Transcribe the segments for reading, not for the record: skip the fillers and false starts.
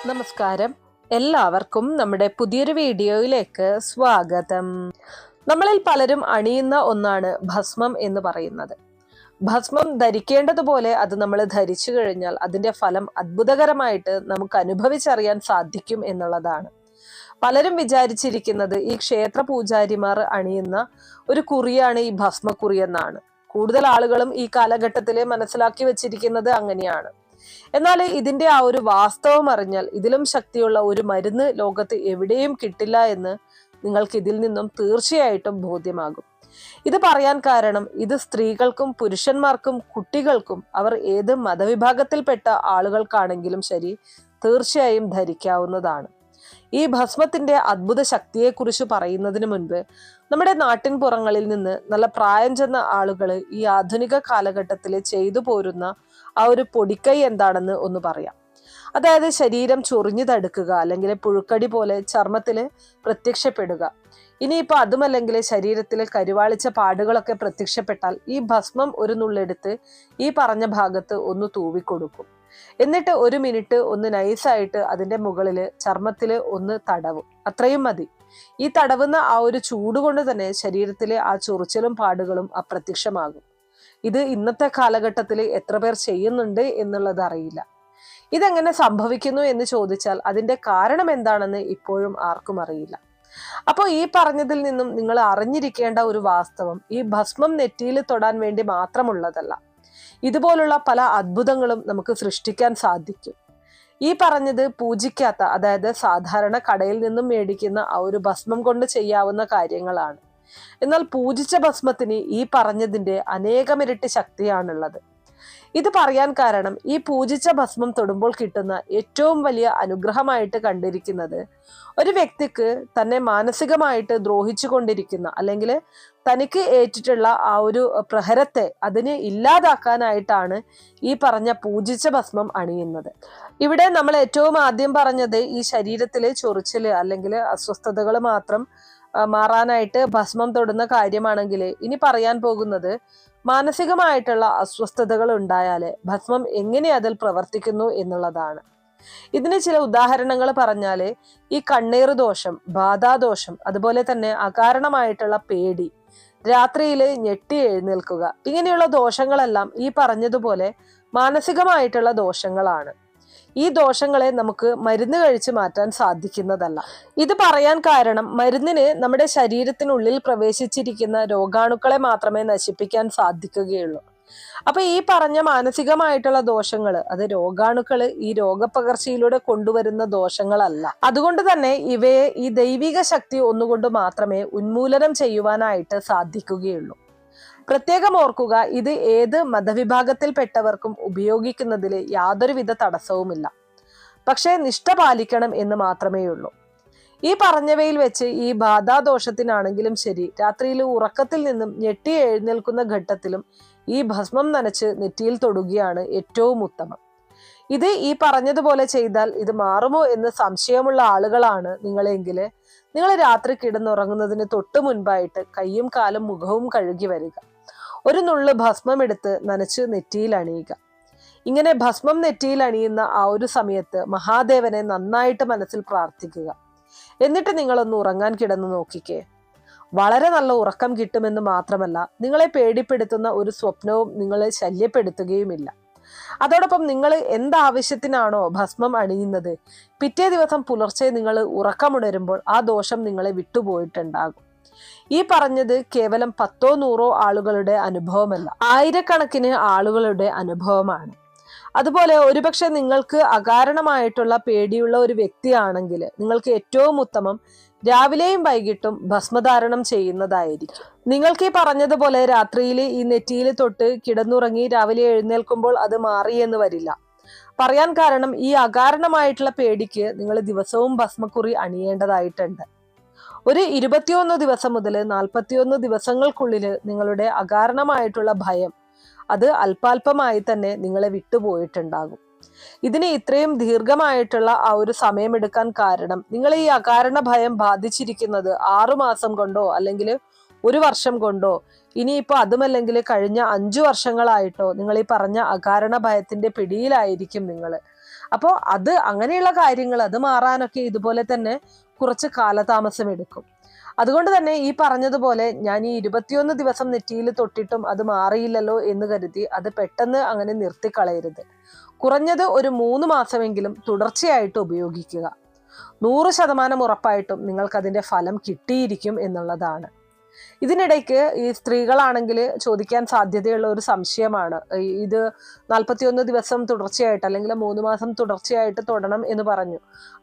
നമസ്കാരം. എല്ലാവർക്കും നമ്മുടെ പുതിയൊരു വീഡിയോയിലേക്ക് സ്വാഗതം. നമ്മളിൽ പലരും അണിയുന്ന ഒന്നാണ് ഭസ്മം എന്ന് പറയുന്നത്. ഭസ്മം ധരിക്കേണ്ടതുപോലെ അത് നമ്മൾ ധരിച്ചു കഴിഞ്ഞാൽ അതിന്റെ ഫലം അത്ഭുതകരമായിട്ട് നമുക്ക് അനുഭവിച്ചറിയാൻ സാധിക്കും എന്നുള്ളതാണ്. പലരും വിചാരിച്ചിരിക്കുന്നത് ഈ ക്ഷേത്ര പൂജാരിമാർ അണിയുന്ന ഒരു കുറിയാണ് ഈ ഭസ്മക്കുറി എന്നാണ്. കൂടുതൽ ആളുകളും ഈ കാലഘട്ടത്തിൽ മനസ്സിലാക്കി വെച്ചിരിക്കുന്നത് അങ്ങനെയാണ്. എന്നാൽ ഇതിന്റെ ആ ഒരു വാസ്തവം അറിഞ്ഞാൽ ഇതിലും ശക്തിയുള്ള ഒരു മരുന്ന് ലോകത്ത് എവിടെയും കിട്ടില്ല എന്ന് നിങ്ങൾക്ക് ഇതിൽ നിന്നും തീർച്ചയായിട്ടും ബോധ്യമാകും. ഇത് പറയാൻ കാരണം ഇത് സ്ത്രീകൾക്കും പുരുഷന്മാർക്കും കുട്ടികൾക്കും അവർ ഏത് മതവിഭാഗത്തിൽപ്പെട്ട ആളുകൾക്കാണെങ്കിലും ശരി തീർച്ചയായും ധരിക്കാവുന്നതാണ്. ഈ ഭസ്മത്തിന്റെ അത്ഭുത ശക്തിയെക്കുറിച്ച് പറയുന്നതിന് മുൻപ് നമ്മുടെ നാട്ടിൻ പുറങ്ങളിൽ നിന്ന് നല്ല പ്രായം ചെന്ന ആളുകൾ ഈ ആധുനിക കാലഘട്ടത്തിൽ ചെയ്തു പോരുന്ന ആ ഒരു പൊടിക്കൈ എന്താണെന്ന് ഒന്ന് പറയാം. അതായത് ശരീരം ചൊറിഞ്ഞു തടുക്കുക, അല്ലെങ്കിൽ പുഴുക്കടി പോലെ ചർമ്മത്തില് പ്രത്യക്ഷപ്പെടുക. ഇനിയിപ്പോൾ അതുമല്ലെങ്കിൽ ശരീരത്തിലെ കരുവാളിച്ച പാടുകളൊക്കെ പ്രത്യക്ഷപ്പെട്ടാൽ ഈ ഭസ്മം ഒരു നുള്ളെടുത്ത് ഈ പറഞ്ഞ ഭാഗത്ത് ഒന്ന് തൂവിക്കൊടുക്കും. എന്നിട്ട് 1 മിനിറ്റ് ഒന്ന് നൈസായിട്ട് അതിന്റെ മുകളില് ചർമ്മത്തില് ഒന്ന് തടവും. അത്രയും മതി. ഈ തടവുന്ന ആ ഒരു ചൂട് കൊണ്ട് തന്നെ ശരീരത്തിലെ ആ ചൊറിച്ചിലും പാടുകളും അപ്രത്യക്ഷമാകും. ഇത് ഇന്നത്തെ കാലഘട്ടത്തിൽ എത്ര പേർ ചെയ്യുന്നുണ്ട് എന്നുള്ളത് അറിയില്ല. ഇതെങ്ങനെ സംഭവിക്കുന്നു എന്ന് ചോദിച്ചാൽ അതിന്റെ കാരണം എന്താണെന്ന് ഇപ്പോഴും ആർക്കും അറിയില്ല. അപ്പോൾ ഈ പറഞ്ഞതിൽ നിന്നും നിങ്ങൾ അറിഞ്ഞിരിക്കേണ്ട ഒരു വാസ്തവം, ഈ ഭസ്മം നെറ്റിയിൽ തൊടാൻ വേണ്ടി മാത്രമുള്ളതല്ല. ഇതുപോലുള്ള പല അത്ഭുതങ്ങളും നമുക്ക് സൃഷ്ടിക്കാൻ സാധിക്കും. ഈ പറഞ്ഞത് പൂജിക്കാത്ത, അതായത് സാധാരണ കടയിൽ നിന്നും മേടിക്കുന്ന ആ ഒരു ഭസ്മം കൊണ്ട് ചെയ്യാവുന്ന കാര്യങ്ങളാണ്. എന്നാൽ പൂജിച്ച ഭസ്മത്തിന് ഈ പറഞ്ഞതിന്റെ അനേകമിരട്ടി ശക്തിയാണുള്ളത്. ഇത് പറയാൻ കാരണം ഈ പൂജിച്ച ഭസ്മം തൊടുമ്പോൾ കിട്ടുന്ന ഏറ്റവും വലിയ അനുഗ്രഹമായിട്ട് കണ്ടിരിക്കുന്നത് ഒരു വ്യക്തിക്ക് തന്നെ മാനസികമായിട്ട് ദ്രോഹിച്ചു കൊണ്ടിരിക്കുന്ന, അല്ലെങ്കിൽ തനിക്ക് ഏറ്റിട്ടുള്ള ആ ഒരു പ്രഹരത്തെ അതിനെ ഇല്ലാതാക്കാനായിട്ടാണ് ഈ പറഞ്ഞ പൂജിച്ച ഭസ്മം അണിയുന്നത്. ഇവിടെ നമ്മൾ ഏറ്റവും ആദ്യം പറഞ്ഞത് ഈ ശരീരത്തിലെ ചൊറിച്ചില് അല്ലെങ്കിൽ അസ്വസ്ഥതകൾ മാത്രം മാറാനായിട്ട് ഭസ്മം തൊടുന്ന കാര്യമാണെങ്കിൽ, ഇനി പറയാൻ പോകുന്നത് മാനസികമായിട്ടുള്ള അസ്വസ്ഥതകൾ ഉണ്ടായാല് ഭസ്മം എങ്ങനെ അതിൽ പ്രവർത്തിക്കുന്നു എന്നുള്ളതാണ്. ഇതിന് ചില ഉദാഹരണങ്ങൾ പറഞ്ഞാല് ഈ കണ്ണീർ ദോഷം, ബാധാദോഷം, അതുപോലെ തന്നെ അകാരണമായിട്ടുള്ള പേടി, രാത്രിയില് ഞെട്ടി എഴുന്നേൽക്കുക, ഇങ്ങനെയുള്ള ദോഷങ്ങളെല്ലാം ഈ പറഞ്ഞതുപോലെ മാനസികമായിട്ടുള്ള ദോഷങ്ങളാണ്. ഈ ദോഷങ്ങളെ നമുക്ക് മരുന്ന് കഴിച്ച് മാറ്റാൻ സാധിക്കുന്നതല്ല. ഇത് പറയാൻ കാരണം മരുന്നിന് നമ്മുടെ ശരീരത്തിനുള്ളിൽ പ്രവേശിച്ചിരിക്കുന്ന രോഗാണുക്കളെ മാത്രമേ നശിപ്പിക്കാൻ സാധിക്കുകയുള്ളൂ. അപ്പൊ ഈ പറഞ്ഞ മാനസികമായിട്ടുള്ള ദോഷങ്ങൾ അത് രോഗാണുക്കള് ഈ രോഗപകർച്ചയിലൂടെ കൊണ്ടുവരുന്ന ദോഷങ്ങളല്ല. അതുകൊണ്ട് തന്നെ ഇവയെ ഈ ദൈവിക ശക്തി ഒന്നുകൊണ്ട് മാത്രമേ ഉന്മൂലനം ചെയ്യുവാനായിട്ട് സാധിക്കുകയുള്ളൂ. പ്രത്യേകം ഓർക്കുക, ഇത് ഏത് മതവിഭാഗത്തിൽപ്പെട്ടവർക്കും ഉപയോഗിക്കുന്നതിൽ യാതൊരുവിധ തടസ്സവുമില്ല. പക്ഷേ നിഷ്ഠ പാലിക്കണം എന്ന് മാത്രമേ ഉള്ളൂ. ഈ പറഞ്ഞവയിൽ വെച്ച് ഈ ബാധാദോഷത്തിനാണെങ്കിലും ശരി, രാത്രിയിൽ ഉറക്കത്തിൽ നിന്നും ഞെട്ടി എഴുന്നേൽക്കുന്ന ഘട്ടത്തിലും ഈ ഭസ്മം നനച്ച് നെറ്റിയിൽ തൊടുകയാണ് ഏറ്റവും ഉത്തമം. ഇത് ഈ പറഞ്ഞതുപോലെ ചെയ്താൽ ഇത് മാറുമോ എന്ന് സംശയമുള്ള ആളുകളാണ് നിങ്ങളെങ്കിൽ നിങ്ങൾ രാത്രി കിടന്നുറങ്ങുന്നതിന് തൊട്ട് മുൻപായിട്ട് കൈയും കാലും മുഖവും കഴുകി വരിക. ഒരു നുള്ള് ഭസ്മം എടുത്ത് നനച്ച് നെറ്റിയിൽ അണിയുക. ഇങ്ങനെ ഭസ്മം നെറ്റിയിൽ അണിയുന്ന ആ ഒരു സമയത്ത് മഹാദേവനെ നന്നായിട്ട് മനസ്സിൽ പ്രാർത്ഥിക്കുക. എന്നിട്ട് നിങ്ങളൊന്ന് ഉറങ്ങാൻ കിടന്ന് നോക്കിക്കേ. വളരെ നല്ല ഉറക്കം കിട്ടുമെന്ന് മാത്രമല്ല, നിങ്ങളെ പേടിപ്പെടുത്തുന്ന ഒരു സ്വപ്നവും നിങ്ങളെ ശല്യപ്പെടുത്തുകയുമില്ല. അതോടൊപ്പം നിങ്ങൾ എന്താവശ്യത്തിനാണോ ഭസ്മം അണിയുന്നത്, പിറ്റേ ദിവസം പുലർച്ചെ നിങ്ങൾ ഉറക്കമുണരുമ്പോൾ ആ ദോഷം നിങ്ങളെ വിട്ടുപോയിട്ടുണ്ടാകും. ഈ പറഞ്ഞത് കേവലം 10 100 ആളുകളുടെ അനുഭവമല്ല, ആയിരക്കണക്കിന് ആളുകളുടെ അനുഭവമാണ്. അതുപോലെ ഒരുപക്ഷെ നിങ്ങൾക്ക് അകാരണമായിട്ടുള്ള പേടിയുള്ള ഒരു വ്യക്തിയാണെങ്കിൽ നിങ്ങൾക്ക് ഏറ്റവും ഉത്തമം രാവിലെയും വൈകിട്ടും ഭസ്മധാരണം ചെയ്യുന്നതായിരിക്കും. നിങ്ങൾക്ക് ഈ പറഞ്ഞതുപോലെ രാത്രിയിൽ ഈ നെറ്റിയിൽ തൊട്ട് കിടന്നുറങ്ങി രാവിലെ എഴുന്നേൽക്കുമ്പോൾ അത് മാറിയെന്ന് വരില്ല. പറയാൻ കാരണം ഈ അകാരണമായിട്ടുള്ള പേടിക്ക് നിങ്ങൾ ദിവസവും ഭസ്മക്കുറി അണിയേണ്ടതായിട്ടുണ്ട്. ഒരു 21 ദിവസം മുതൽ 41 ദിവസങ്ങൾക്കുള്ളിൽ നിങ്ങളുടെ അകാരണമായിട്ടുള്ള ഭയം അത് അല്പാൽപമായി തന്നെ നിങ്ങളെ വിട്ടുപോയിട്ടുണ്ടാകും. ഇതിന് ഇത്രയും ദീർഘമായിട്ടുള്ള ആ ഒരു സമയമെടുക്കാൻ കാരണം നിങ്ങൾ ഈ അകാരണ ഭയം ബാധിച്ചിരിക്കുന്നത് 6 മാസം കൊണ്ടോ അല്ലെങ്കിൽ 1 വർഷം കൊണ്ടോ, ഇനിയിപ്പോൾ അതുമല്ലെങ്കിൽ കഴിഞ്ഞ 5 വർഷങ്ങളായിട്ടോ നിങ്ങൾ ഈ പറഞ്ഞ അകാരണ ഭയത്തിന്റെ പിടിയിലായിരിക്കും നിങ്ങൾ. അപ്പോൾ അങ്ങനെയുള്ള കാര്യങ്ങൾ അത് മാറാനൊക്കെ ഇതുപോലെ തന്നെ കുറച്ച് കാലതാമസം എടുക്കും. അതുകൊണ്ട് തന്നെ ഈ പറഞ്ഞതുപോലെ ഞാൻ ഈ 21 ദിവസം നെറ്റിയിൽ തൊട്ടിട്ടും അത് മാറിയില്ലല്ലോ എന്ന് കരുതി അത് പെട്ടെന്ന് അങ്ങനെ നിർത്തിക്കളയരുത്. കുറഞ്ഞത് ഒരു 3 മാസമെങ്കിലും തുടർച്ചയായിട്ട് ഉപയോഗിക്കുക. 100% ഉറപ്പായിട്ടും നിങ്ങൾക്കതിൻ്റെ ഫലം കിട്ടിയിരിക്കും എന്നുള്ളതാണ്. ഇതിനിടയ്ക്ക് ഈ സ്ത്രീകളാണെങ്കിൽ ചോദിക്കാൻ സാധ്യതയുള്ള ഒരു സംശയമാണ്, ഇത് 41 ദിവസം തുടർച്ചയായിട്ട് അല്ലെങ്കിൽ 3 മാസം തുടർച്ചയായിട്ട് തൊടണം എന്ന് പറഞ്ഞു.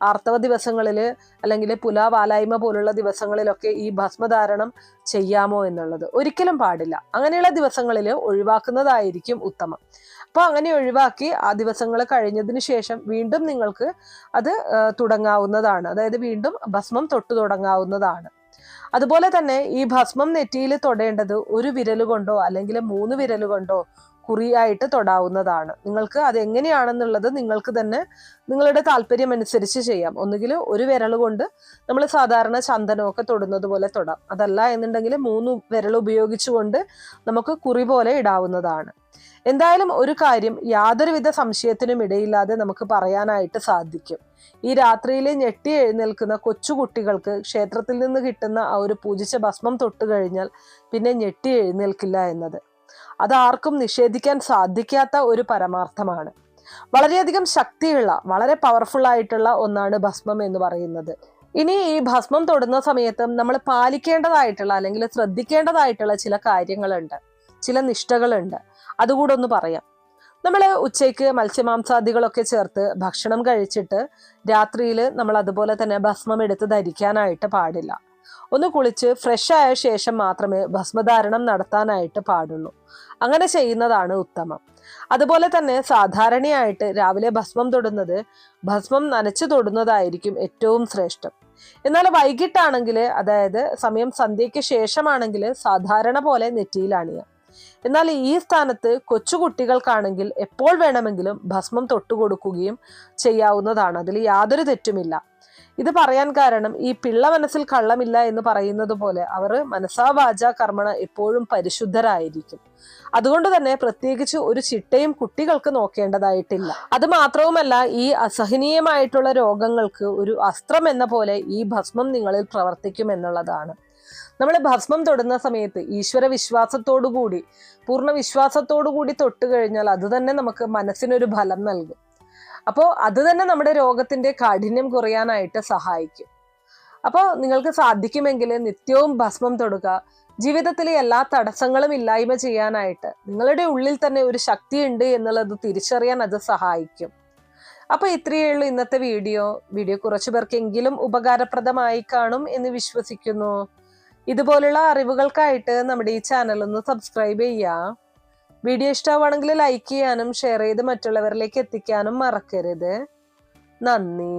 ആർത്തവ ദിവസങ്ങളിൽ അല്ലെങ്കിൽ വാലായ്മ പോലുള്ള ദിവസങ്ങളിലൊക്കെ ഈ ഭസ്മധാരണം ചെയ്യാമോ എന്നുള്ളത് ഒരിക്കലും പാടില്ല. അങ്ങനെയുള്ള ദിവസങ്ങളിൽ ഒഴിവാക്കുന്നതായിരിക്കും ഉത്തമം. അപ്പോൾ അങ്ങനെ ഒഴിവാക്കി ആ ദിവസങ്ങൾ കഴിഞ്ഞതിന് ശേഷം വീണ്ടും നിങ്ങൾക്ക് അത് തുടങ്ങാവുന്നതാണ്. അതായത് വീണ്ടും ഭസ്മം തൊട്ടു തുടങ്ങാവുന്നതാണ്. അതുപോലെ തന്നെ ഈ ഭസ്മം നെറ്റിയിൽ തൊടേണ്ടത് ഒരു വിരൽ കൊണ്ടോ അല്ലെങ്കിൽ 3 വിരൽ കൊണ്ടോ കുറിയായിട്ട് തൊടാവുന്നതാണ്. നിങ്ങൾക്ക് അതെങ്ങനെയാണെന്നുള്ളത് നിങ്ങൾക്ക് തന്നെ നിങ്ങളുടെ താല്പര്യം അനുസരിച്ച് ചെയ്യാം. ഒന്നുകിൽ ഒരു വിരൽ കൊണ്ട് നമ്മൾ സാധാരണ ചന്ദനമൊക്കെ തൊടുന്നത് പോലെ തൊടാം. അതല്ല എന്നുണ്ടെങ്കിൽ 3 വിരൽ ഉപയോഗിച്ചുകൊണ്ട് നമുക്ക് കുറി പോലെ ഇടാവുന്നതാണ്. എന്തായാലും ഒരു കാര്യം യാതൊരുവിധ സംശയത്തിനും ഇടയില്ലാതെ നമുക്ക് പറയാനായിട്ട് സാധിക്കും. ഈ രാത്രിയിൽ ഞെട്ടി എഴുന്നേൽക്കുന്ന കൊച്ചുകുട്ടികൾക്ക് ക്ഷേത്രത്തിൽ നിന്ന് കിട്ടുന്ന ആ ഒരു പൂജിച്ച ഭസ്മം തൊട്ട് കഴിഞ്ഞാൽ പിന്നെ ഞെട്ടി എഴുന്നേൽക്കില്ല എന്നത് അതാർക്കും നിഷേധിക്കാൻ സാധിക്കാത്ത ഒരു പരമാർത്ഥമാണ്. വളരെയധികം ശക്തിയുള്ള വളരെ പവർഫുൾ ആയിട്ടുള്ള ഒന്നാണ് ഭസ്മം എന്ന് പറയുന്നത്. ഇനി ഈ ഭസ്മം തൊടുന്ന സമയത്ത് നമ്മൾ പാലിക്കേണ്ടതായിട്ടുള്ള അല്ലെങ്കിൽ ശ്രദ്ധിക്കേണ്ടതായിട്ടുള്ള ചില കാര്യങ്ങളുണ്ട്, ചില നിഷ്ഠകളുണ്ട്. അതുകൂടെ ഒന്ന് പറയാം. നമ്മൾ ഉച്ചയ്ക്ക് മത്സ്യമാംസാദികളൊക്കെ ചേർത്ത് ഭക്ഷണം കഴിച്ചിട്ട് രാത്രിയിൽ നമ്മൾ അതുപോലെ തന്നെ ഭസ്മം എടുത്ത് ധരിക്കാനായിട്ട് പാടില്ല. ഒന്ന് കുളിച്ച് ഫ്രഷ് ആയ ശേഷം മാത്രമേ ഭസ്മധാരണം നടത്താനായിട്ട് പാടുള്ളൂ. അങ്ങനെ ചെയ്യുന്നതാണ് ഉത്തമം. അതുപോലെ തന്നെ സാധാരണയായിട്ട് രാവിലെ ഭസ്മം തൊടുന്നത് ഭസ്മം നനച്ചു തൊടുന്നതായിരിക്കും ഏറ്റവും ശ്രേഷ്ഠം. എന്നാൽ വൈകിട്ടാണെങ്കിൽ, അതായത് സമയം സന്ധ്യയ്ക്ക് ശേഷമാണെങ്കിൽ സാധാരണ പോലെ നെറ്റിയിൽ അണിയാം. എന്നാൽ ഈ സ്ഥാനത്ത് കൊച്ചുകുട്ടികൾക്കാണെങ്കിൽ എപ്പോൾ വേണമെങ്കിലും ഭസ്മം തൊട്ടുകൊടുക്കുകയും ചെയ്യാവുന്നതാണ്. അതിൽ യാതൊരു തെറ്റുമില്ല. ഇത് പറയാൻ കാരണം ഈ പിള്ള മനസ്സിൽ കള്ളമില്ല എന്ന് പറയുന്നത് പോലെ അവർ മനസാ വാചാ കർമ്മണ എപ്പോഴും പരിശുദ്ധരായിരിക്കും. അതുകൊണ്ട് തന്നെ പ്രത്യേകിച്ച് ഒരു ചിട്ടയും കുട്ടികൾക്ക് നോക്കേണ്ടതായിട്ടില്ല. അത് മാത്രവുമല്ല, ഈ അസഹനീയമായിട്ടുള്ള രോഗങ്ങൾക്ക് ഒരു അസ്ത്രം എന്ന പോലെ ഈ ഭസ്മം നിങ്ങളിൽ പ്രവർത്തിക്കും എന്നുള്ളതാണ്. നമ്മൾ ഭസ്മം തൊടുന്ന സമയത്ത് ഈശ്വര വിശ്വാസത്തോടുകൂടി, പൂർണ്ണ വിശ്വാസത്തോടുകൂടി തൊട്ട് കഴിഞ്ഞാൽ അത് തന്നെ നമുക്ക് മനസ്സിനൊരു ഫലം നൽകും. അപ്പോൾ അത് തന്നെ നമ്മുടെ രോഗത്തിന്റെ കാഠിന്യം കുറയാനായിട്ട് സഹായിക്കും. അപ്പോൾ നിങ്ങൾക്ക് സാധിക്കുമെങ്കിൽ നിത്യവും ഭസ്മം തൊടുക. ജീവിതത്തിലെ എല്ലാ തടസ്സങ്ങളും ഇല്ലായ്മ ചെയ്യാനായിട്ട് നിങ്ങളുടെ ഉള്ളിൽ തന്നെ ഒരു ശക്തി ഉണ്ട് എന്നുള്ളത് തിരിച്ചറിയാൻ അത് സഹായിക്കും. അപ്പോൾ ഇത്രയേ ഉള്ളൂ ഇന്നത്തെ വീഡിയോ. കുറച്ചു പേർക്കെങ്കിലും ഉപകാരപ്രദമായി കാണും എന്ന് വിശ്വസിക്കുന്നു. ഇതുപോലുള്ള അറിവുകൾക്കായിട്ട് നമ്മുടെ ഈ ചാനൽ ഒന്ന് സബ്സ്ക്രൈബ് ചെയ്യാം. വീഡിയോ ഇഷ്ടമാണെങ്കിൽ ലൈക്ക് ചെയ്യാനും ഷെയർ ചെയ്ത് മറ്റുള്ളവരിലേക്ക് എത്തിക്കാനും മറക്കരുത്. നന്ദി.